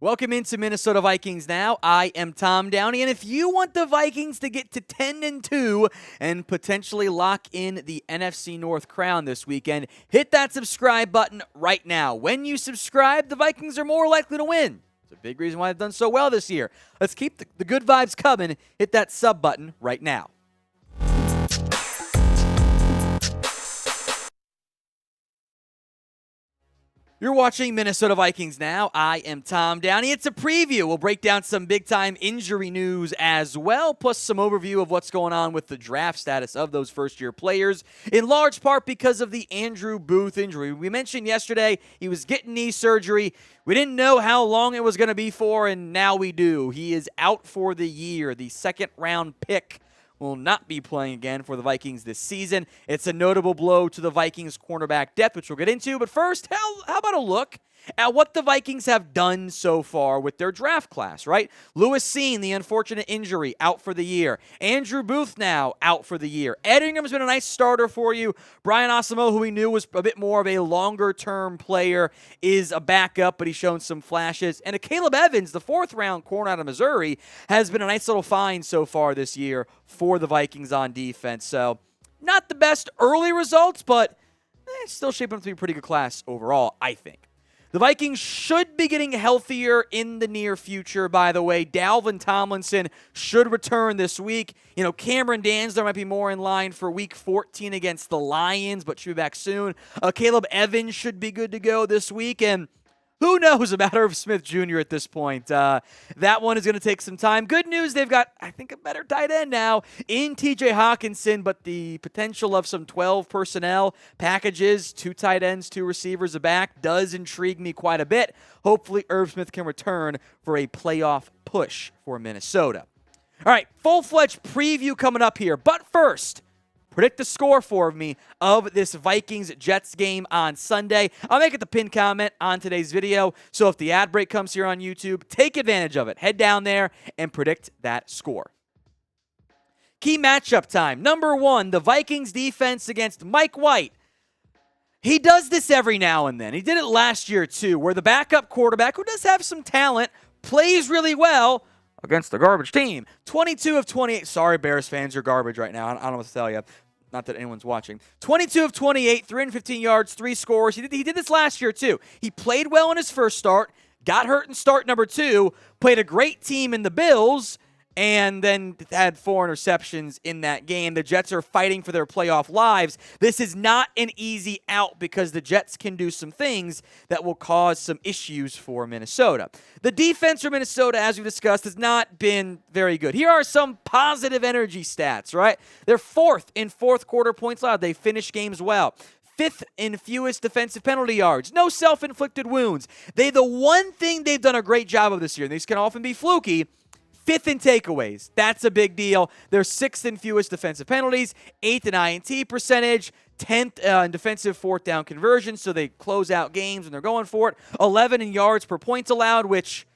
Welcome into Minnesota Vikings Now. I am Tom Downey, and if you want the Vikings to get to 10-2 and potentially lock in the NFC North crown this weekend, hit that subscribe button right now. When you subscribe, the Vikings are more likely to win. It's a big reason why they've done so well this year. Let's keep the good vibes coming. Hit that sub button right now. You're watching Minnesota Vikings Now. I am Tom Downey. It's a preview. We'll break down some big-time injury news as well, plus some overview of what's going on with the draft status of those first-year players, in large part because of the Andrew Booth injury. We mentioned yesterday he was getting knee surgery. We didn't know how long it was going to be for, and now we do. He is out for the year. The second-round pick will not be playing again for the Vikings this season. It's a notable blow to the Vikings cornerback depth, which we'll get into. But first, how about a look at what the Vikings have done so far with their draft class, right? Lewis Cine, the unfortunate injury, out for the year. Andrew Booth now out for the year. Ed Ingram's been a nice starter for you. Brian Asamoah, who we knew was a bit more of a longer-term player, is a backup, but he's shown some flashes. And Akayleb Evans, the fourth-round corner out of Missouri, has been a nice little find so far this year for the Vikings on defense. So not the best early results, but it's still shaping up to be a pretty good class overall, I think. The Vikings should be getting healthier in the near future, by the way. Dalvin Tomlinson should return this week. You know, Cameron Dantzler might be more in line for Week 14 against the Lions, but should be back soon. Akayleb Evans should be good to go this week, and who knows about Irv Smith Jr. at this point. That one is going to take some time. Good news, they've got, I think, a better tight end now in TJ Hawkinson, but the potential of some 12 personnel packages, 2 tight ends, 2 receivers, a back, does intrigue me quite a bit. Hopefully, Irv Smith can return for a playoff push for Minnesota. All right, full-fledged preview coming up here. But first, predict the score for me of this Vikings-Jets game on Sunday. I'll make it the pinned comment on today's video, so if the ad break comes here on YouTube, take advantage of it. Head down there and predict that score. Key matchup time. Number 1, the Vikings defense against Mike White. He does this every now and then. He did it last year, too, where the backup quarterback, who does have some talent, plays really well against the garbage team. 22 of 28. Sorry, Bears fans, you're garbage right now. I don't know what to tell you. Not that anyone's watching. 22 of 28, 315 yards, 3 scores. He did this last year, too. He played well in his first start, got hurt in start number 2, played a great team in the Bills, and then had 4 interceptions in that game. The Jets are fighting for their playoff lives. This is not an easy out because the Jets can do some things that will cause some issues for Minnesota. The defense for Minnesota, as we discussed, has not been very good. Here are some positive energy stats, right? They're 4th in fourth quarter points allowed. They finish games well. 5th in fewest defensive penalty yards. No self-inflicted wounds. The one thing they've done a great job of this year, and these can often be fluky, 5th in takeaways. That's a big deal. They're 6th in fewest defensive penalties, 8th in INT percentage, 10th in defensive fourth down conversion, so they close out games when they're going for it. 11 in yards per points allowed, which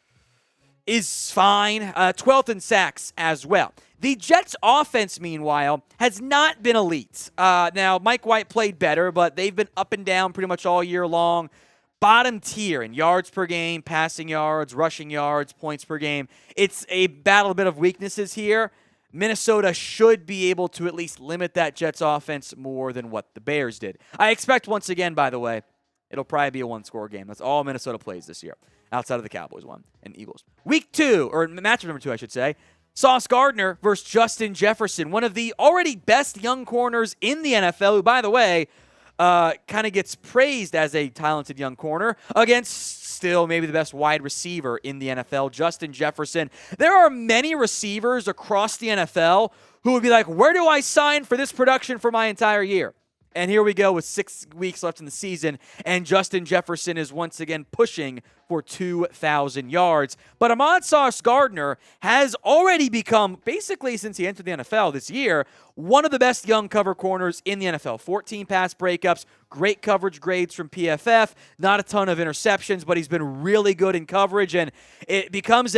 is fine. 12th in sacks as well. The Jets' offense, meanwhile, has not been elite. Now, Mike White played better, but they've been up and down pretty much all year long. Bottom tier in yards per game, passing yards, rushing yards, points per game. It's a battle a bit of weaknesses here. Minnesota should be able to at least limit that Jets offense more than what the Bears did. I expect, once again, by the way, it'll probably be a one-score game. That's all Minnesota plays this year, outside of the Cowboys one and Eagles. Week 2, or matchup number 2, I should say, Sauce Gardner versus Justin Jefferson, one of the already best young corners in the NFL, who, by the way, kind of gets praised as a talented young corner against still maybe the best wide receiver in the NFL, Justin Jefferson. There are many receivers across the NFL who would be like, where do I sign for this production for my entire year? And here we go with 6 weeks left in the season, and Justin Jefferson is once again pushing for 2,000 yards. But Sauce Gardner has already become, basically since he entered the NFL this year, one of the best young cover corners in the NFL. 14 pass breakups, great coverage grades from PFF, not a ton of interceptions, but he's been really good in coverage, and it becomes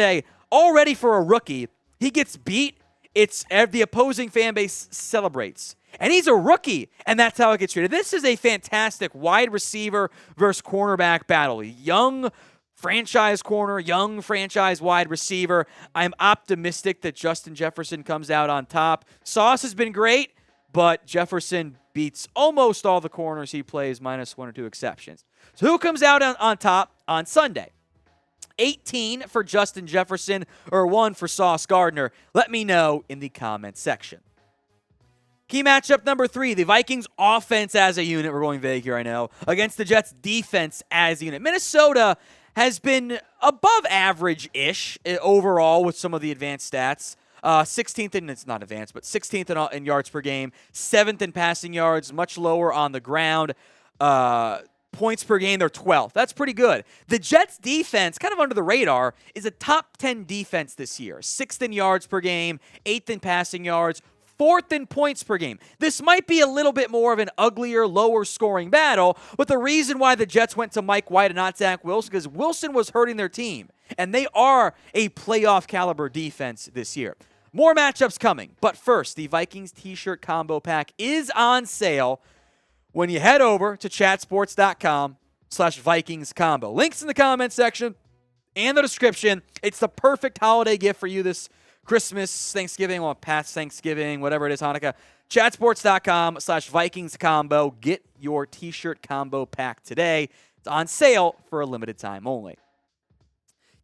already for a rookie, he gets beat, it's the opposing fan base celebrates. And he's a rookie, and that's how it gets treated. This is a fantastic wide receiver versus cornerback battle. Young, franchise corner, young franchise wide receiver. I'm optimistic that Justin Jefferson comes out on top. Sauce has been great, but Jefferson beats almost all the corners he plays, minus one or two exceptions. So who comes out on top on Sunday? 18 for Justin Jefferson or 1 for Sauce Gardner? Let me know in the comments section. Key matchup number 3, the Vikings offense as a unit, we're going vague here, I know, against the Jets defense as a unit. Minnesota has been above average-ish overall with some of the advanced stats. 16th, and it's not advanced, but 16th in yards per game, 7th in passing yards, much lower on the ground. Points per game, they're 12th. That's pretty good. The Jets defense, kind of under the radar, is a top 10 defense this year. 6th in yards per game, 8th in passing yards, 4th in points per game. This might be a little bit more of an uglier, lower-scoring battle, but the reason why the Jets went to Mike White and not Zach Wilson, because Wilson was hurting their team, and they are a playoff-caliber defense this year. More matchups coming, but first, the Vikings t-shirt combo pack is on sale when you head over to chatsports.com/VikingsCombo. Links in the comments section and the description. It's the perfect holiday gift for you this Christmas, Thanksgiving, or past Thanksgiving, whatever it is, Hanukkah. Chatsports.com/VikingsCombo. Get your t-shirt combo pack today. It's on sale for a limited time only.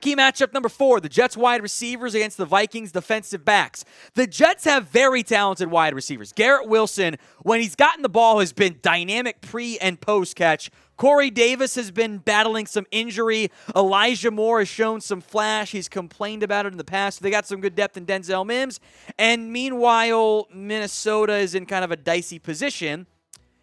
Key matchup number 4, the Jets wide receivers against the Vikings defensive backs. The Jets have very talented wide receivers. Garrett Wilson, when he's gotten the ball, has been dynamic pre- and post-catch. Corey Davis has been battling some injury. Elijah Moore has shown some flash. He's complained about it in the past. They got some good depth in Denzel Mims. And meanwhile, Minnesota is in kind of a dicey position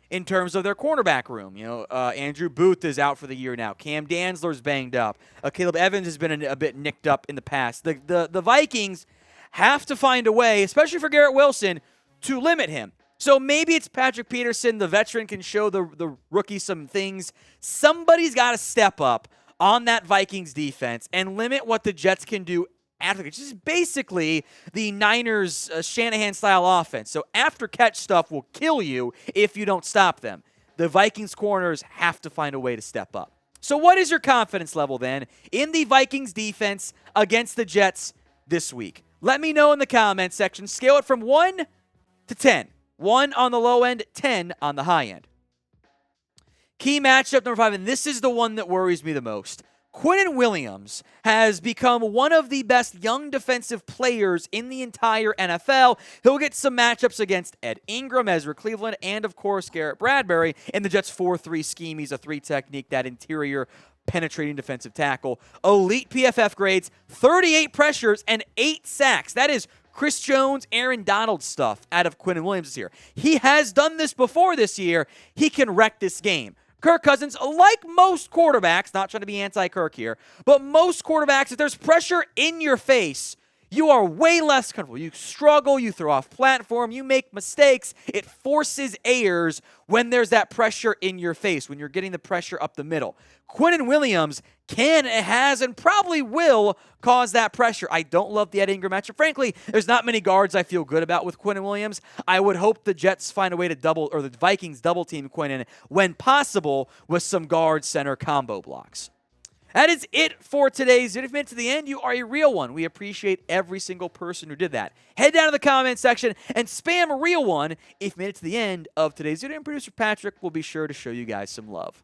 in terms of their cornerback room. Andrew Booth is out for the year now. Cam Dantzler's banged up. Akayleb Evans has been a bit nicked up in the past. The Vikings have to find a way, especially for Garrett Wilson, to limit him. So maybe it's Patrick Peterson, the veteran, can show the rookie some things. Somebody's got to step up on that Vikings defense and limit what the Jets can do after, which is basically the Niners' Shanahan-style offense. So after-catch stuff will kill you if you don't stop them. The Vikings corners have to find a way to step up. So what is your confidence level then in the Vikings defense against the Jets this week? Let me know in the comments section. Scale it from 1 to 10. 1 on the low end, 10 on the high end. Key matchup number 5, and this is the one that worries me the most. Quinnen Williams has become one of the best young defensive players in the entire NFL. He'll get some matchups against Ed Ingram, Ezra Cleveland, and, of course, Garrett Bradbury in the Jets' 4-3 scheme. He's a 3 technique, that interior penetrating defensive tackle. Elite PFF grades, 38 pressures, and 8 sacks. That is Chris Jones, Aaron Donald stuff out of Quinnen Williams this year. He has done this before this year. He can wreck this game. Kirk Cousins, like most quarterbacks, not trying to be anti-Kirk here, but most quarterbacks, if there's pressure in your face, you are way less comfortable. You struggle, you throw off platform, you make mistakes. It forces errors when there's that pressure in your face, when you're getting the pressure up the middle. Quinnen Williams can, has, and probably will cause that pressure. I don't love the Ed Ingram matchup. Frankly, there's not many guards I feel good about with Quinnen Williams. I would hope the Jets find a way to double, or the Vikings double team Quinnen when possible with some guard center combo blocks. That is it for today's video. If you made it to the end, you are a real one. We appreciate every single person who did that. Head down to the comment section and spam a real one if you made it to the end of today's video. And producer Patrick will be sure to show you guys some love.